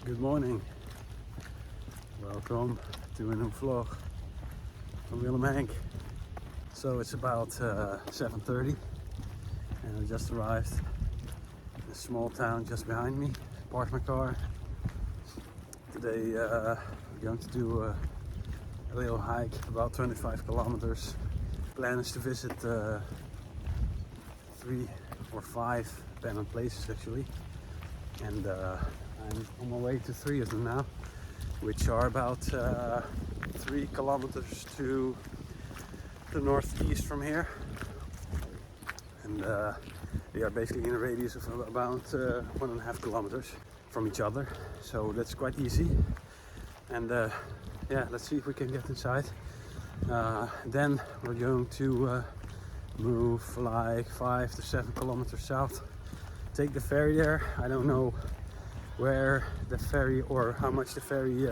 Good morning. Welcome to a new vlog from Willem Henk. So it's about 7:30 and I just arrived in a small town just behind me. Parked my car. Today we're going to do a little hike, about 25 kilometers. Plan is to visit 3 or 5 abandoned places actually. And I'm on my way to 3 of them now, which are about 3 kilometers to the northeast from here. And they are basically in a radius of about 1.5 kilometers from each other. So that's quite easy. And yeah, let's see if we can get inside. Then we're going to move like 5 to 7 kilometers south. Take the ferry there. I don't know where the ferry or how much the ferry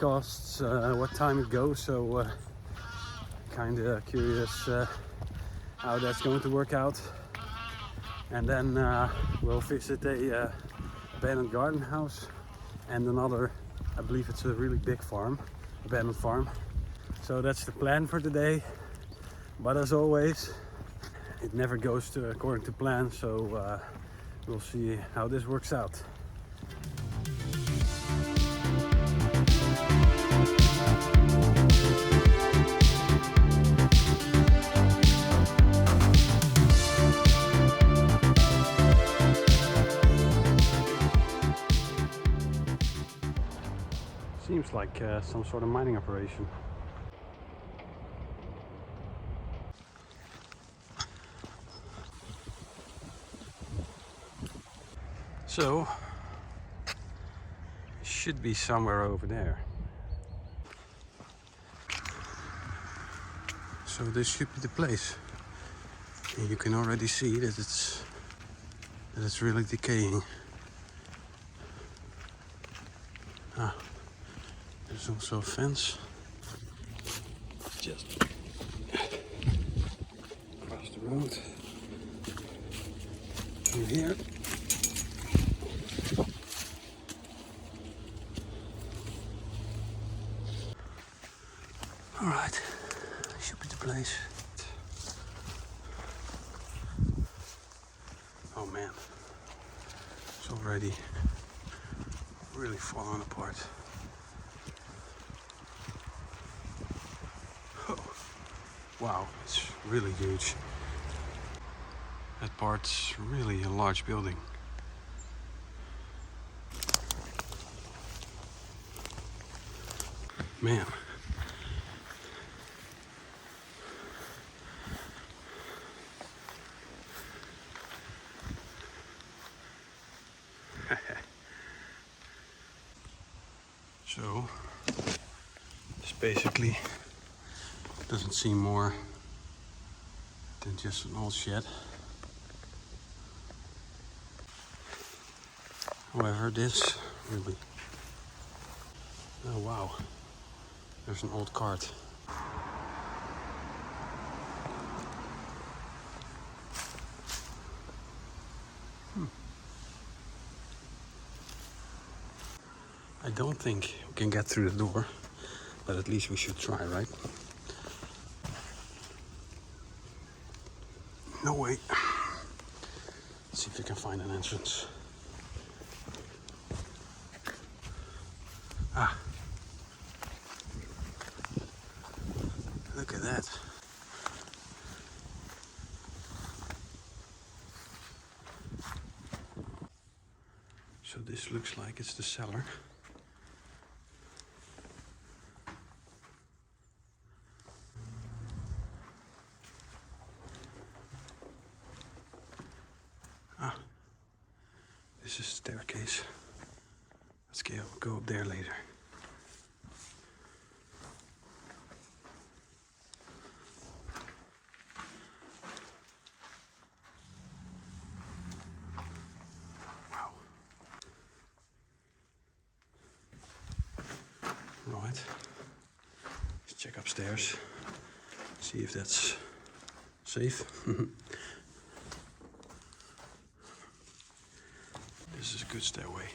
costs, what time it goes, so kind of curious how that's going to work out. And then we'll visit a abandoned garden house and another, I believe it's a really big farm, abandoned farm. So that's the plan for today, but as always it never goes according to plan, so we'll see how this works out. Seems like some sort of mining operation. So, it should be somewhere over there. So this should be the place. And you can already see that it's really decaying. Ah, there's also a fence. Just across the road from here. All right, should be the place. Oh man, it's already really falling apart. Oh, wow, it's really huge. That part's really a large building. Man. So, this basically doesn't seem more than just an old shed. However, this really... Oh wow, there's an old cart. I don't think we can get through the door, but at least we should try, right? No way. Let's see if we can find an entrance. Ah. Look at that. So this looks like it's the cellar. Ah, this is a staircase. Let's go up there later. Wow. Right. Let's check upstairs. See if that's safe. This is a good stairway.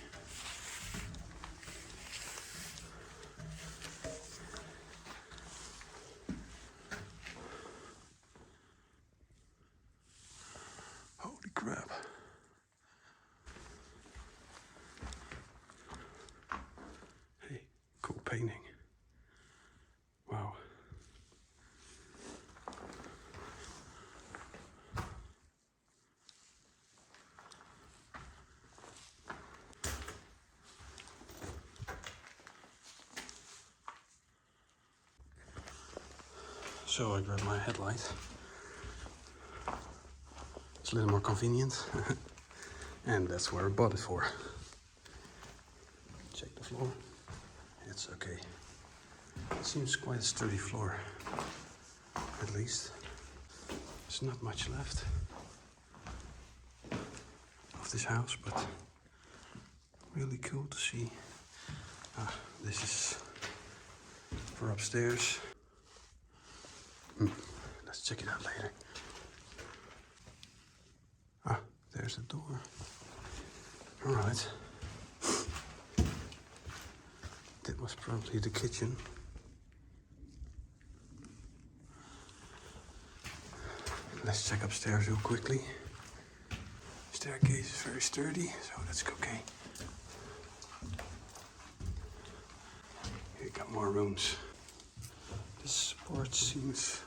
crap. Hey, cool painting. Wow. So I grabbed my headlight. It's a little more convenient. And that's where I bought it for. Check the floor. It's okay. It seems quite a sturdy floor. At least. There's not much left of this house, but really cool to see. This is for upstairs. Let's check it out later. There's the door. All right. That was probably the kitchen. Let's check upstairs real quickly. Staircase is very sturdy, so that's okay. Here you got more rooms. This porch seems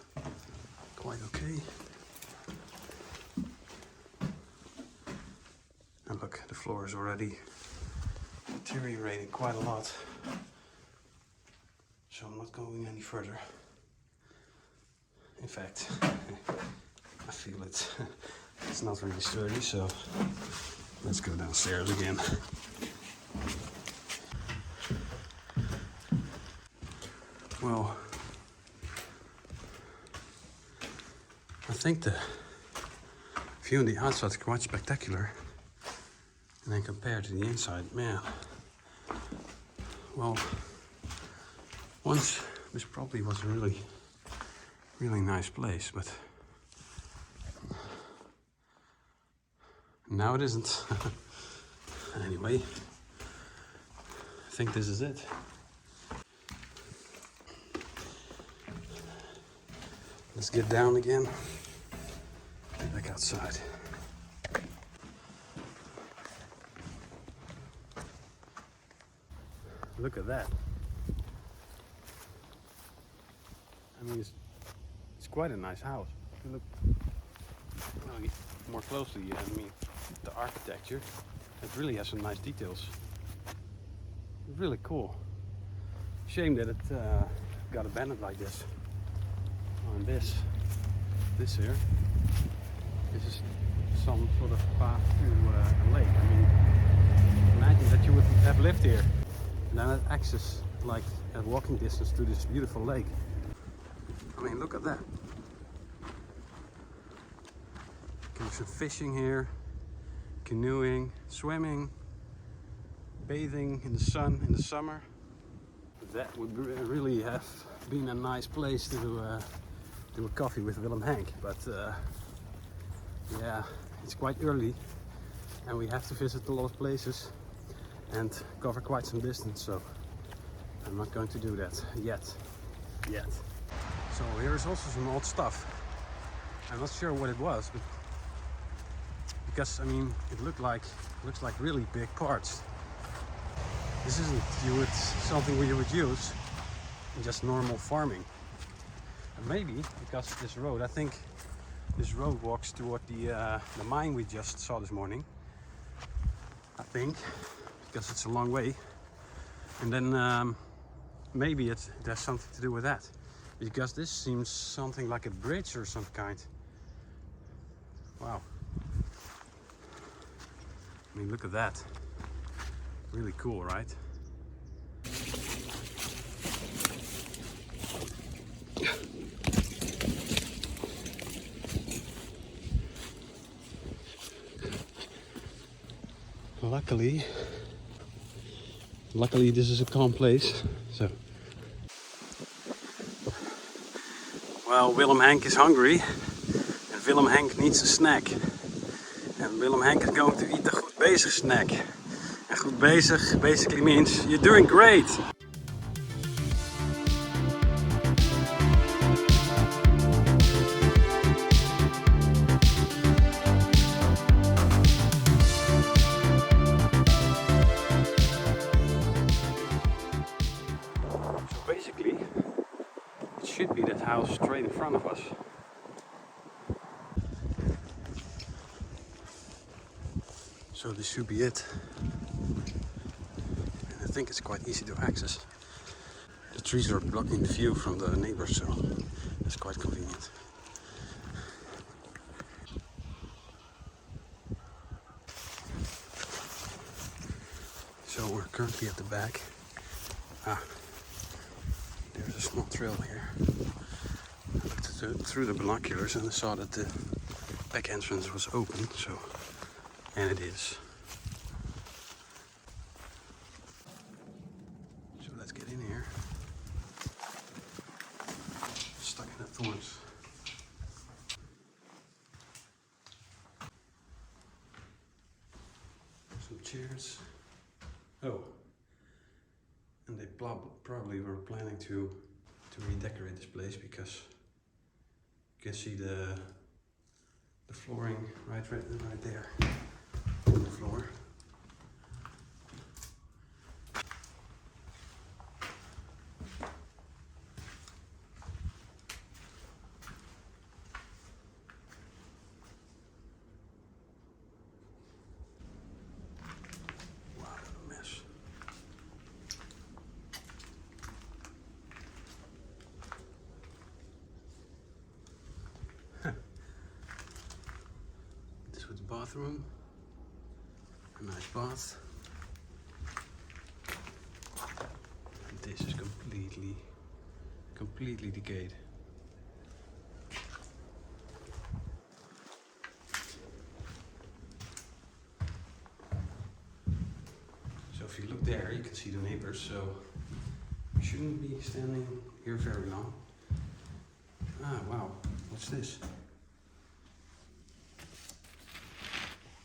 quite okay. And look, the floor is already deteriorating quite a lot. So I'm not going any further. In fact, I feel it. It's not really sturdy, so let's go downstairs again. Well, I think the view on the outside is quite spectacular. And then compared to the inside, man. Well, once this probably was a really nice place, but now it isn't. Anyway, I think this is it. Let's get down again. Back outside. Look at that. I mean, it's quite a nice house. If you look more closely, I mean, the architecture, it really has some nice details. Really cool. Shame that it got abandoned like this. On this here, this is some sort of path to a lake. I mean, imagine that you would have lived here. And then have access, like at walking distance, to this beautiful lake. I mean, look at that. You can do some fishing here, canoeing, swimming, bathing in the sun in the summer. That would really have been a nice place to do a coffee with Willem Henk. But yeah, it's quite early and we have to visit a lot of places and cover quite some distance, so I'm not going to do that yet. So here's also some old stuff. I'm not sure what it was, but because I mean it looks like really big parts. This isn't something you would use in just normal farming. And maybe because this road, I think this road walks toward the mine we just saw this morning. I think. Because it's a long way, and then maybe it has something to do with that, because this seems something like a bridge or some kind. Wow. I mean, look at that. Really cool, right? Luckily this is a calm place, so. Well, Willem Henk is hungry and Willem Henk needs a snack. And Willem Henk is going to eat the goed bezig snack. And goed bezig basically means you're doing great. front of us. So this should be it. And I think it's quite easy to access. The trees are blocking the view from the neighbors, so it's quite convenient. So we're currently at the back. There's a small trail here. I looked through the binoculars and I saw that the back entrance was open, and it is. So let's get in here. Stuck in the thorns. Some chairs. Oh, and they probably were planning to redecorate this place because you can see the flooring right there on the floor. Wow, what a mess. This was the bathroom. A nice bath. And this is completely decayed. So if you look there, you can see the neighbors, so you shouldn't be standing here very long. Ah, wow, what's this?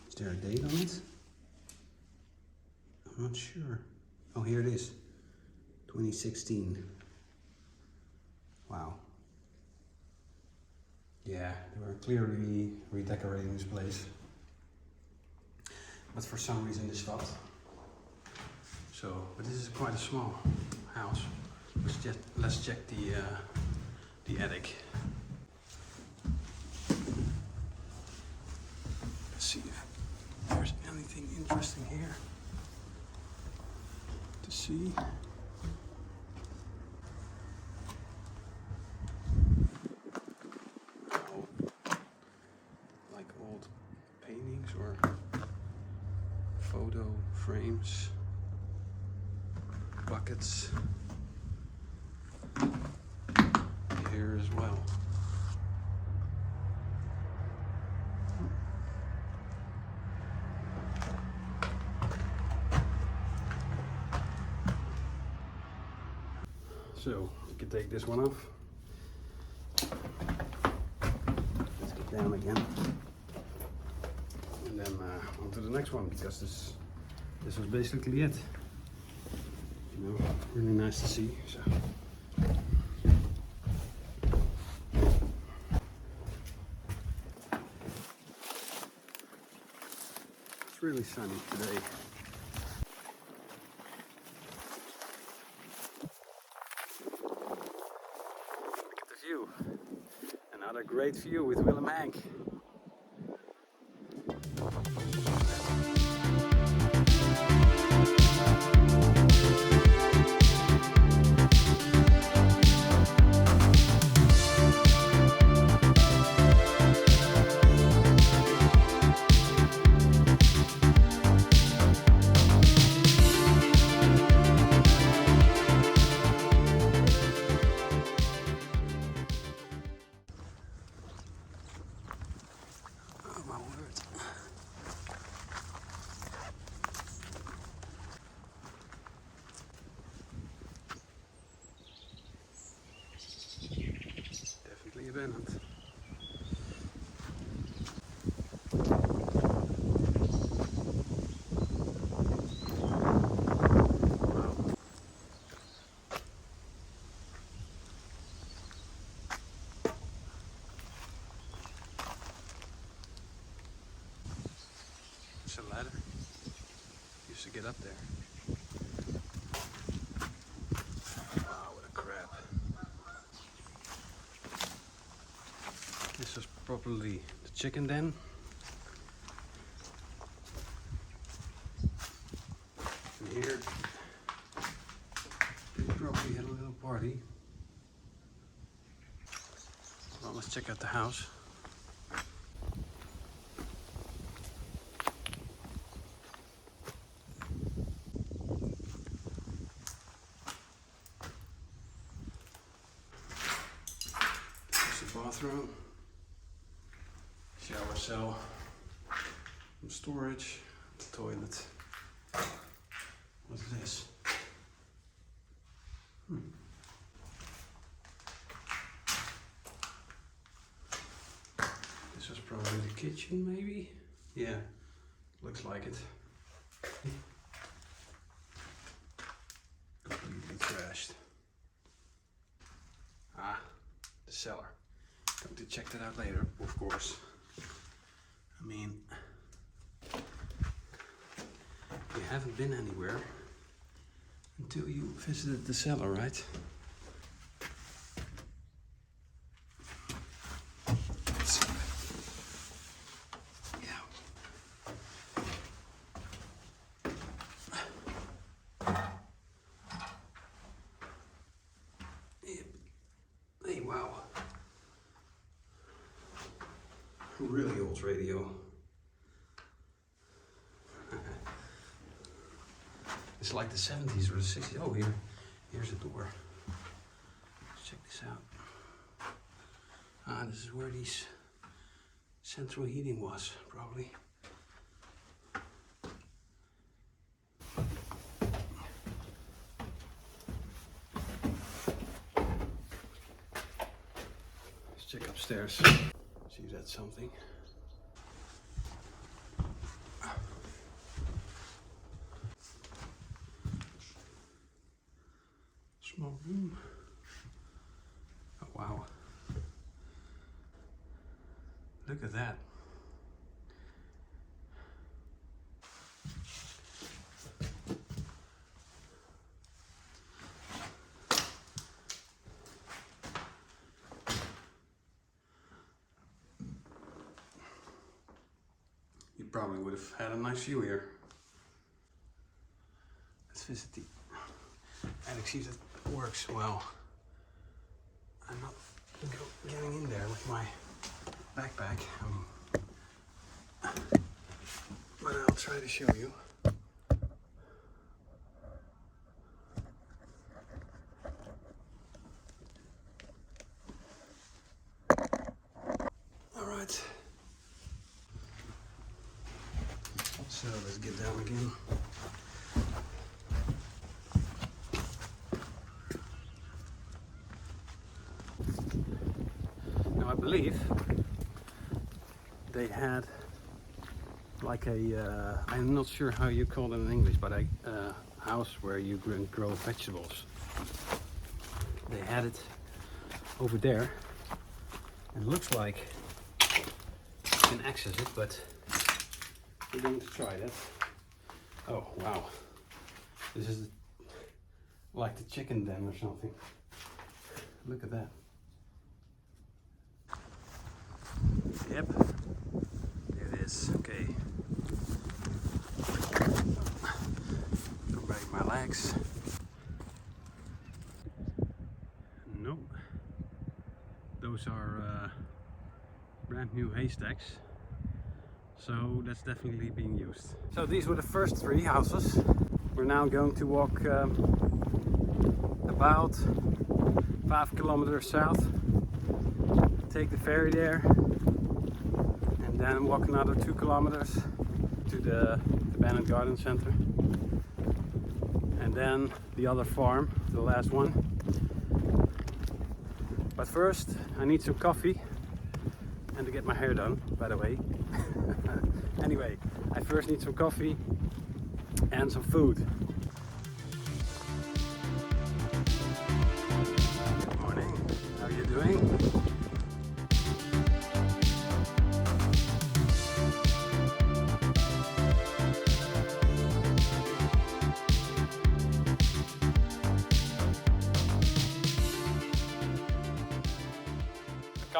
Is there a date on it? I'm not sure. Oh, here it is. 2016. Wow. Yeah, they were clearly redecorating this place. But for some reason they stopped. So, but this is quite a small house. Let's check the attic. Let's see if there's anything interesting here to see. Oh, like old paintings or photo frames, buckets here as well. So you can take this one off. Let's get down again, and then on to the next one, because this was basically it. You know, really nice to see. So. It's really sunny today. View. Another great view with Willem Hank. Abandoned. Wow. It's a ladder. Used to get up there. Wow, what a crap. This is probably the chicken den. And here they probably had a little party. Well, let's check out the house. There's the bathroom, shower cell, some storage, toilet. What's this? This was probably the kitchen, maybe? Yeah, looks like it. Completely trashed. Ah, the cellar. Going to check that out later, of course. I mean, you haven't been anywhere until you visited the cellar, right? So, yeah. Hey, wow. Really old radio. It's like the 70s or the 60s. Oh, here's a door. Let's check this out. Ah, this is where these central heating was, probably. Let's check upstairs. See if that's something. Small room. Oh wow. Look at that. You probably would have had a nice view here. Let's visit the attic, see if that works well. I'm not getting in there with my backpack, but I'll try to show you. All right. So let's get down again. I believe they had like a, I'm not sure how you call it in English, but a house where you grow vegetables. They had it over there, and it looks like you can access it, but we're going to try that. Oh wow, this is like the chicken den or something. Look at that. Yep, there it is. Okay. Break my legs. Nope. Those are brand new haystacks. So that's definitely being used. So these were the first 3 houses. We're now going to walk about 5 kilometers south. Take the ferry there. And then walk another 2 kilometers to the abandoned garden center. And then the other farm, the last one. But first I need some coffee and to get my hair done, by the way. Anyway, I first need some coffee and some food. Good morning, how are you doing?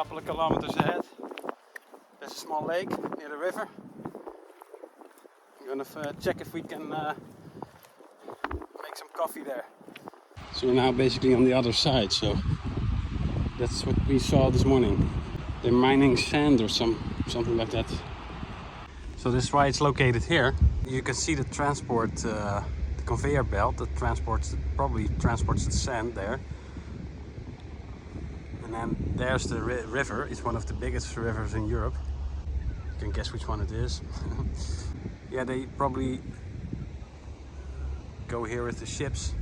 couple of kilometers ahead, there's a small lake near the river. I'm gonna check if we can make some coffee there. So we're now basically on the other side, so that's what we saw this morning. They're mining sand or something like that. So this is why it's located here. You can see the transport, the conveyor belt that probably transports the sand there. And then there's the river. It's one of the biggest rivers in Europe. You can guess which one it is. Yeah, they probably go here with the ships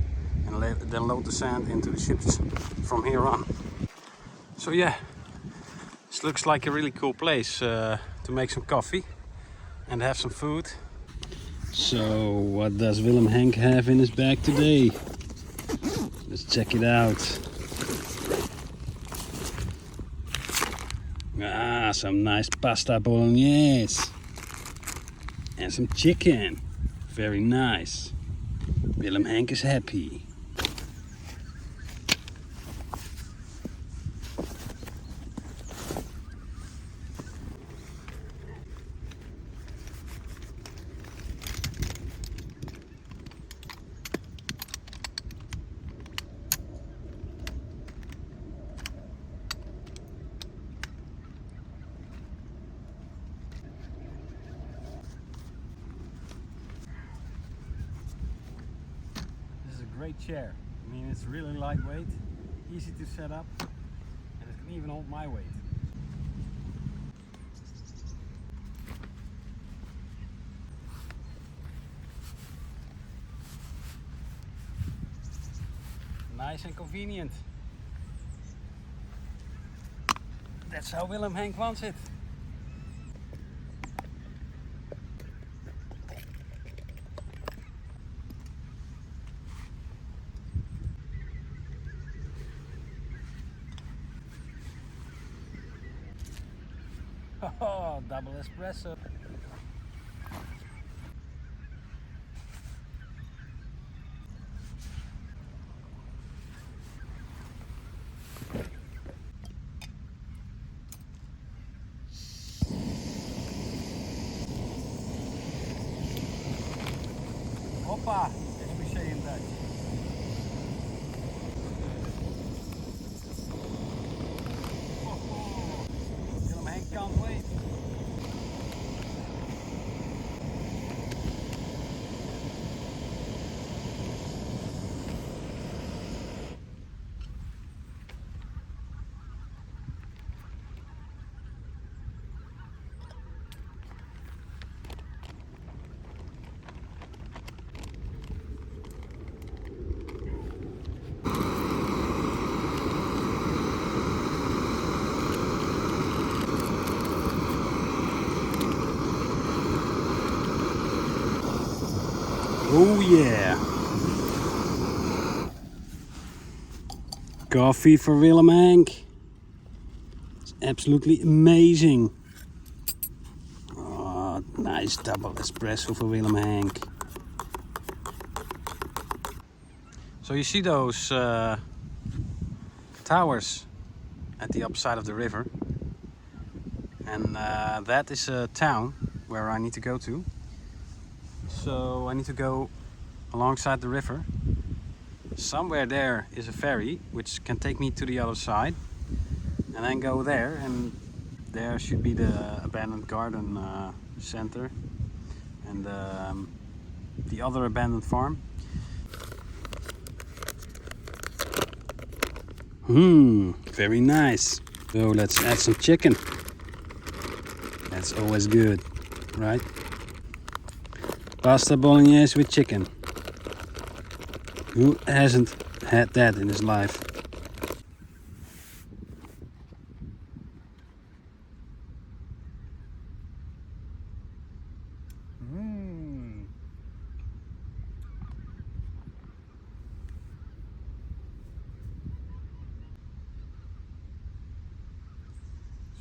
and then load the sand into the ships from here on. So yeah, this looks like a really cool place to make some coffee and have some food. So what does Willem Henk have in his bag today? Let's check it out. Ah, some nice pasta bolognese and some chicken. Very nice. Willem Henk is happy. Great chair. I mean, it's really lightweight, easy to set up, and it can even hold my weight. Nice and convenient. That's how Willem Henk wants it. Oh, double espresso. Hoppa, as we say in Dutch. Oh, Willem Henk can't wait. Oh yeah! Coffee for Willem Henk. It's absolutely amazing. Oh, nice double espresso for Willem Henk. So you see those towers at the upside of the river, and that is a town where I need to go to. So I need to go alongside the river. Somewhere there is a ferry which can take me to the other side, and then go there, and there should be the abandoned garden center and the other abandoned farm. Very nice. So let's add some chicken. That's always good, right? Pasta bolognese with chicken. Who hasn't had that in his life?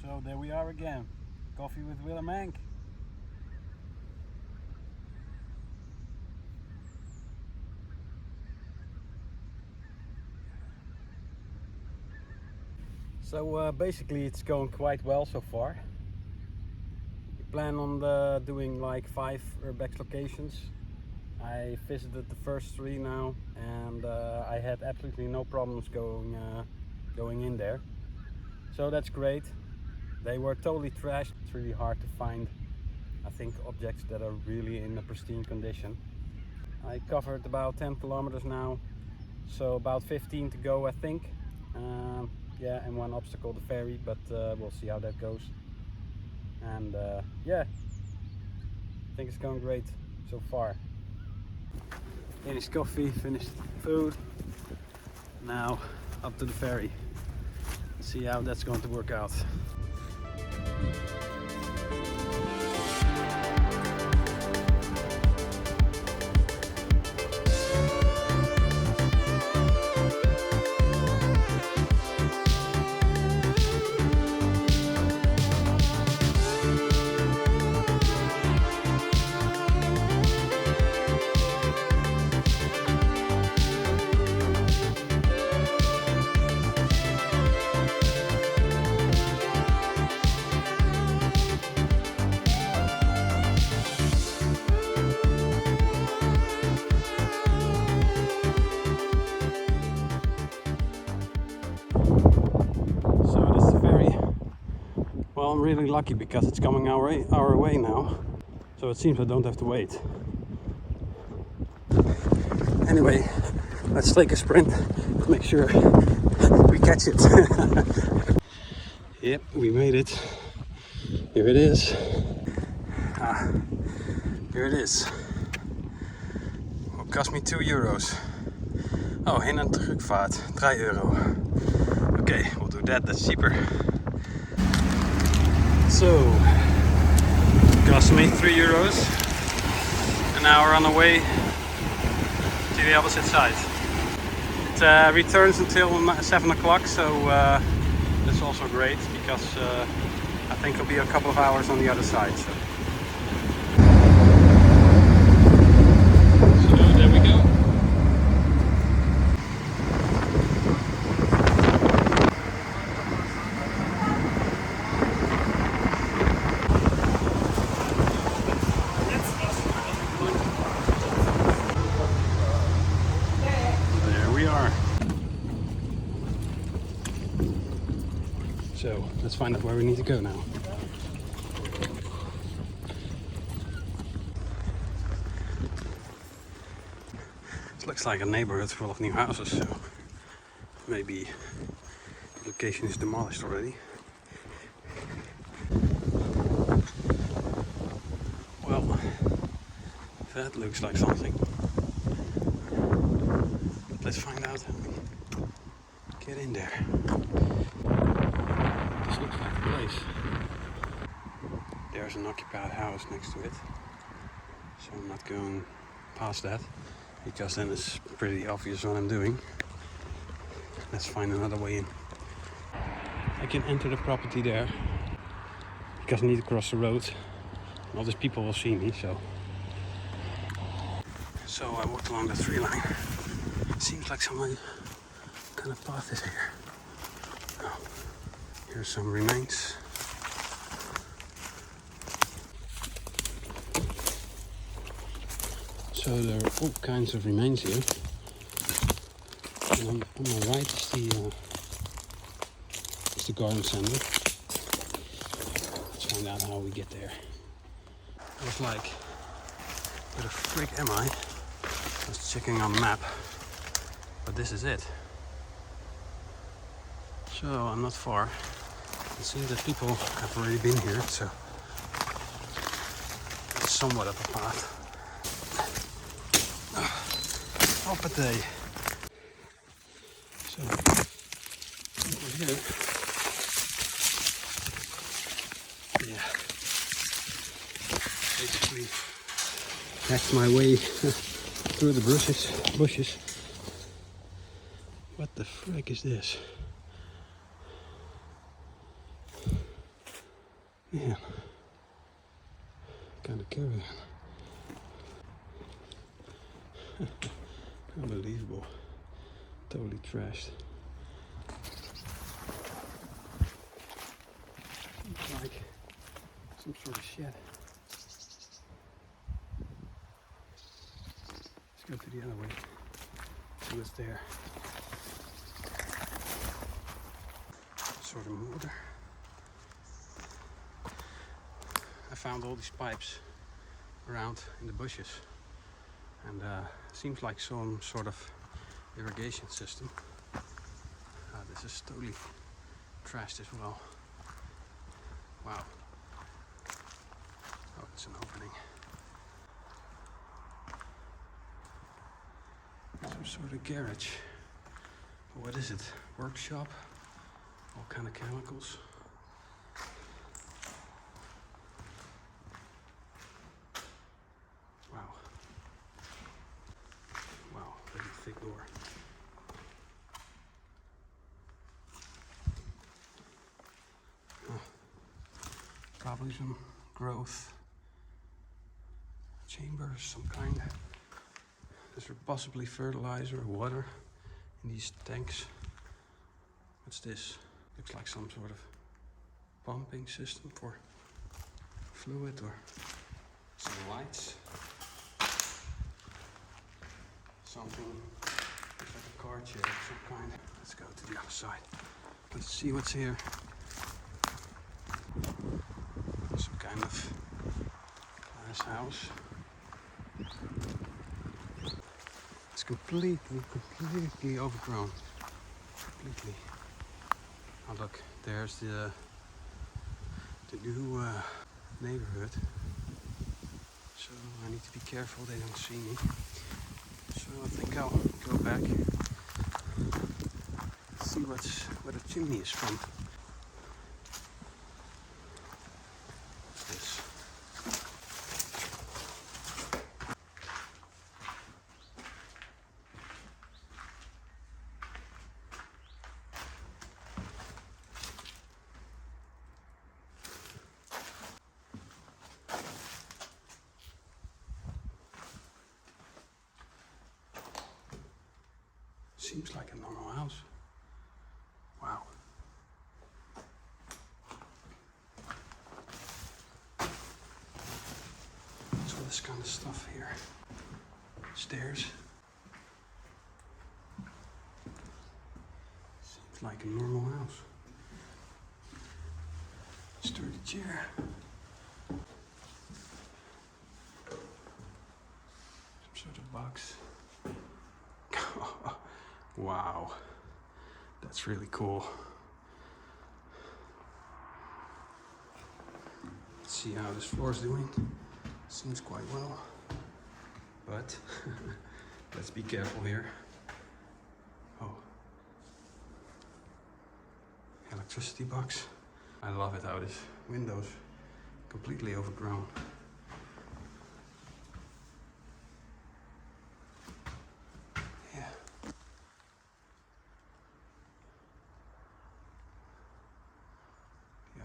So there we are again. Coffee with Willem Henk. So basically it's going quite well so far. We plan on doing like 5 Urbex locations. I visited the first 3 now, and I had absolutely no problems going in there. So that's great. They were totally trashed. It's really hard to find, I think, objects that are really in a pristine condition. I covered about 10 kilometers now, so about 15 to go, I think. Yeah, and 1 obstacle, the ferry, but we'll see how that goes. And yeah, I think it's going great so far. Finished coffee, finished food. Now up to the ferry. See how that's going to work out. Well, I'm really lucky because it's coming our way now, so it seems I don't have to wait. Anyway, let's take a sprint to make sure we catch it. Yep, we made it. Here it is. Here it is. It cost me €2. Oh, hin- en terugvaart, €3. Okay, we'll do that, that's cheaper. So, it cost me €3, and now we're on the way to the opposite side. It returns until 7 o'clock, so that's also great because I think it'll be a couple of hours on the other side. So there we go. So let's find out where we need to go now. It looks like a neighborhood full of new houses, so maybe the location is demolished already. Well, that looks like something. But let's find out how we get in there. This looks like the place. There's an occupied house next to it, so I'm not going past that because then it's pretty obvious what I'm doing. Let's find another way in. I can enter the property there because I need to cross the road. All these people will see me, so I walked along the tree line. Seems like some kind of path is here. Oh, here's some remains. So there are all kinds of remains here. And on my right is the garden center. Let's find out how we get there. I was like, where the frick am I? I was checking on the map, but this is it. So I'm not far. It seems that people have already been here, so it's somewhat of a path. Up a day. So over here, yeah, basically that's my way through the bushes. What the frick is this? Man, kind of caravan. Unbelievable. Totally trashed. like some sort of shed. Let's go to the other way. See what's there. Sort of mortar. I found all these pipes around in the bushes, and seems like some sort of irrigation system. This is totally trashed as well. Wow. Oh, it's an opening. Some sort of garage. What is it? Workshop? All kind of chemicals. Wow. Wow, very thick door. Probably some growth chambers, some kind. Is there possibly fertilizer or water in these tanks? What's this? Looks like some sort of pumping system for fluid, or some lights. Something looks like a car chair of some kind. Let's go to the other side. Let's see what's here. Some kind of glass house. It's completely overgrown. Completely. Oh look, there's the new neighborhood. So I need to be careful they don't see me. So I think I'll go back, see where the chimney is from. This. Seems like a normal house. Wow. So this kind of stuff here. Stairs. Seems like a normal house. Sturdy chair. Some sort of box. Wow, that's really cool. Let's see how this floor is doing. Seems quite well, but let's be careful here. Oh, electricity box. I love it how this window's completely overgrown.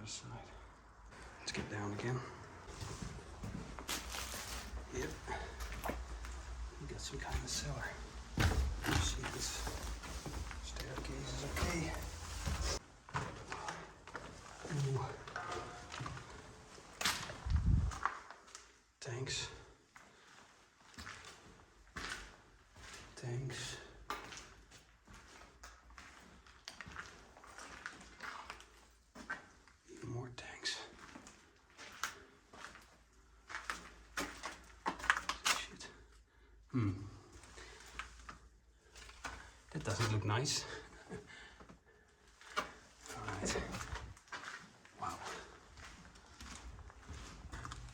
Side. Let's get down again. Yep. We got some kind of cellar. Let's see if this staircase is okay. Ooh. Tanks. Tanks. More tanks. Shit. That doesn't look nice. Alright. Wow.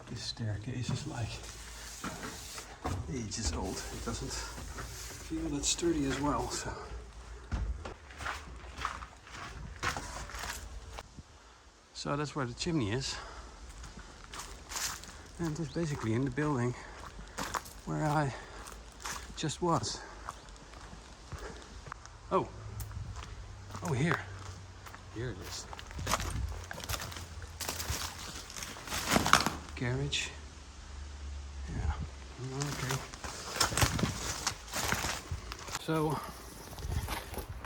This staircase is like ages old. It doesn't feel that sturdy as well, so. So that's where the chimney is. And it's basically in the building where I just was. Oh. Oh, here. Here it is. Garage. Yeah. Okay. So,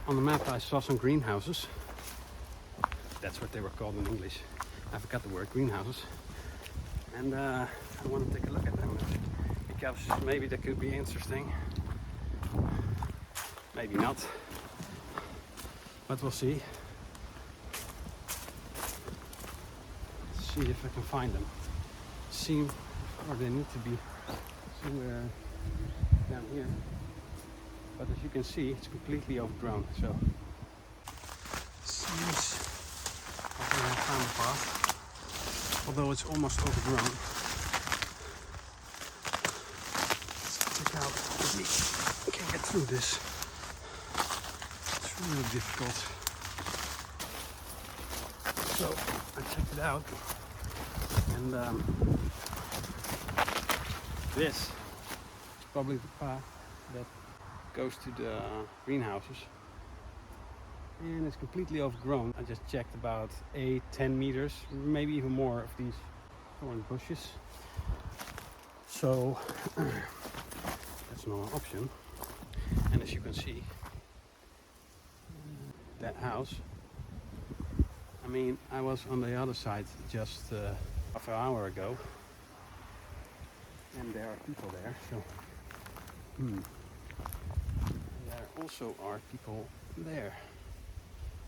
on the map I saw some greenhouses. That's what they were called in English. I forgot the word, greenhouses. And I want to take a look at them because maybe that could be interesting. Maybe not, but we'll see. Let's see if I can find them. Or they need to be somewhere down here. But as you can see, it's completely overgrown. So it seems like I have found a path, although it's almost overgrown. Let's check out if we can get through this. It's really difficult. So I checked it out, and this is probably the path that goes to the greenhouses, and it's completely overgrown. I just checked about 8-10 meters, maybe even more, of these thorn bushes. So that's not an option. And as you can see, that house, I mean, I was on the other side just half an hour ago, and there are people there. So there also are people there.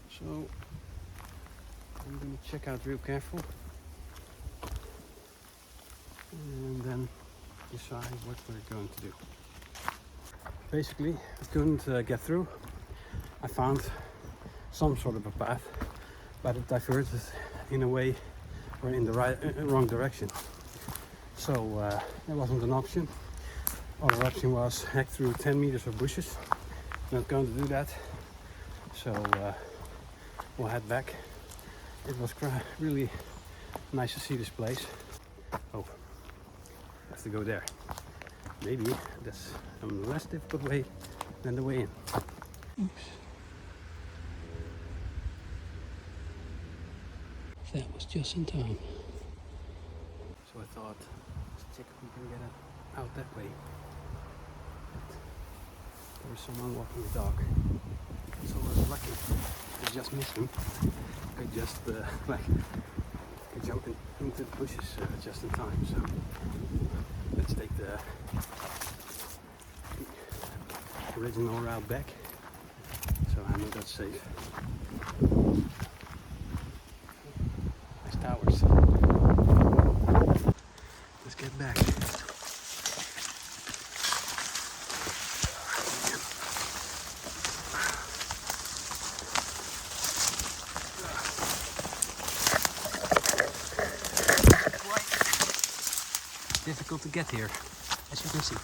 So I'm going to check out real careful and then decide what we're going to do. Basically, I couldn't get through. I found some sort of a path, but it diverted in a way or in the wrong direction. So that wasn't an option. Other option was hack through 10 meters of bushes. Not going to do that. So we'll head back. It was really nice to see this place. Oh, have to go there. Maybe that's a less difficult way than the way in. Oops. That was just in time. So I thought, let's check if we can get it out that way. But there was someone walking the dog. So I was lucky. I just missed him. I just I jumped into the bushes just in time. So let's take the original route back. So I know that's safe. Nice towers. Let's get back. Difficult to get here, as you can see.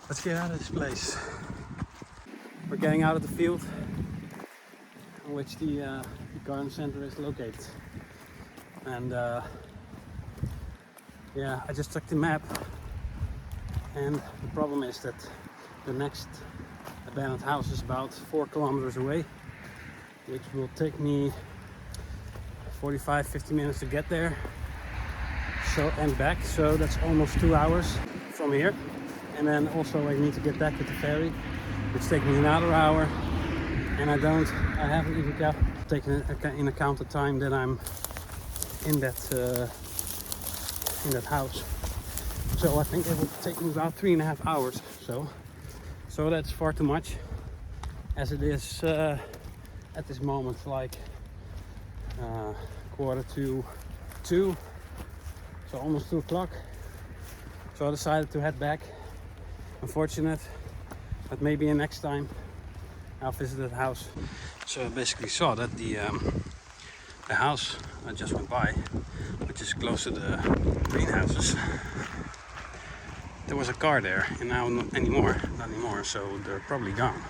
Let's get out of this place. We're getting out of the field in which the garden center is located. And yeah, I just checked the map, and the problem is that the next abandoned house is about 4 kilometers away, which will take me 45-50 minutes to get there, so and back. So that's almost 2 hours from here. And then also I need to get back with the ferry, which takes me another hour. And I haven't even taken in account the time that I'm in that house. So I think it will take me about 3.5 hours. So that's far too much, as it is at this moment like 1:45, so almost 2 o'clock. So I decided to head back. Unfortunate, but maybe next time I'll visit that house. So I basically saw that the house I just went by, which is close to the greenhouses, there was a car there, and now not anymore, so they're probably gone.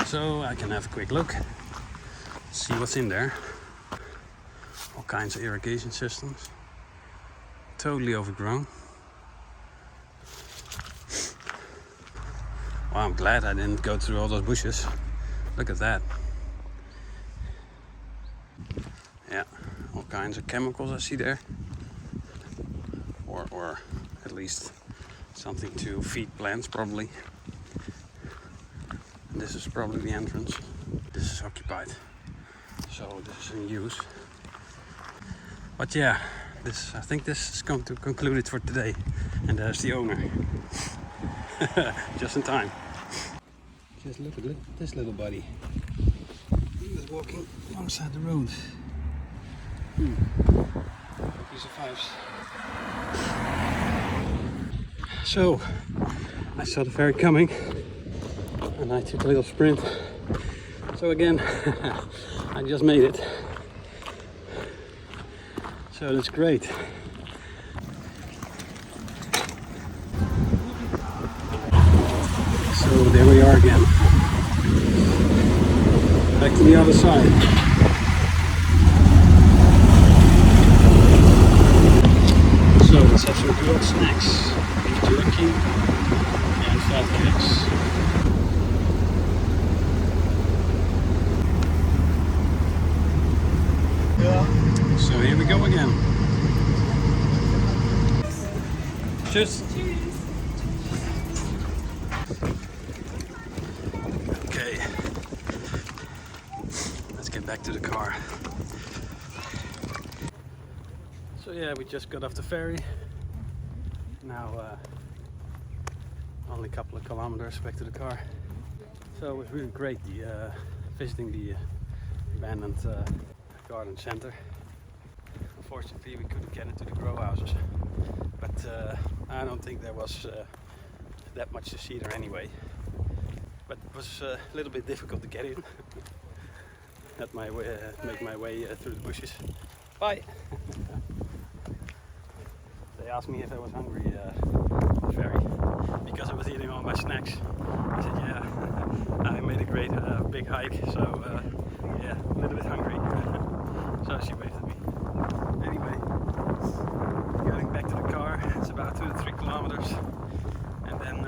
So I can have a quick look, see what's in there. All kinds of irrigation systems, totally overgrown. Well, I'm glad I didn't go through all those bushes. Look at that. Yeah, all kinds of chemicals I see there. Or at least something to feed plants, probably. And this is probably the entrance. frostbite. So this is in use. But yeah, I think this is going to conclude it for today. And there's the owner. Just in time. Just look at this little buddy. He was walking alongside the road. Hope he survives. So, I saw the ferry coming and I took a little sprint. So again, I just made it. So that's great. So there we are again. Back to the other side. So let's have some grilled snacks. Beef jerky and fat cakes. So here we go again. Cheers. Okay. Let's get back to the car. So yeah, we just got off the ferry. Now only a couple of kilometers back to the car. So it was really great visiting the abandoned garden center. Unfortunately, we couldn't get into the grow houses, but I don't think there was that much to see there anyway. But it was a little bit difficult to get in. Had my way, make my way through the bushes. Bye. They asked me if I was hungry on the ferry because I was eating all my snacks. I said, yeah, I made a great big hike, so yeah, a little bit hungry. So she waved at me. Anyway, getting back to the car. It's about 2 to 3 kilometers, and then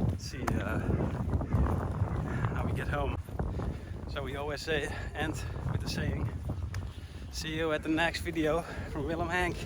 let's see how we get home. So we always end with the saying, see you at the next video from Willem Hank.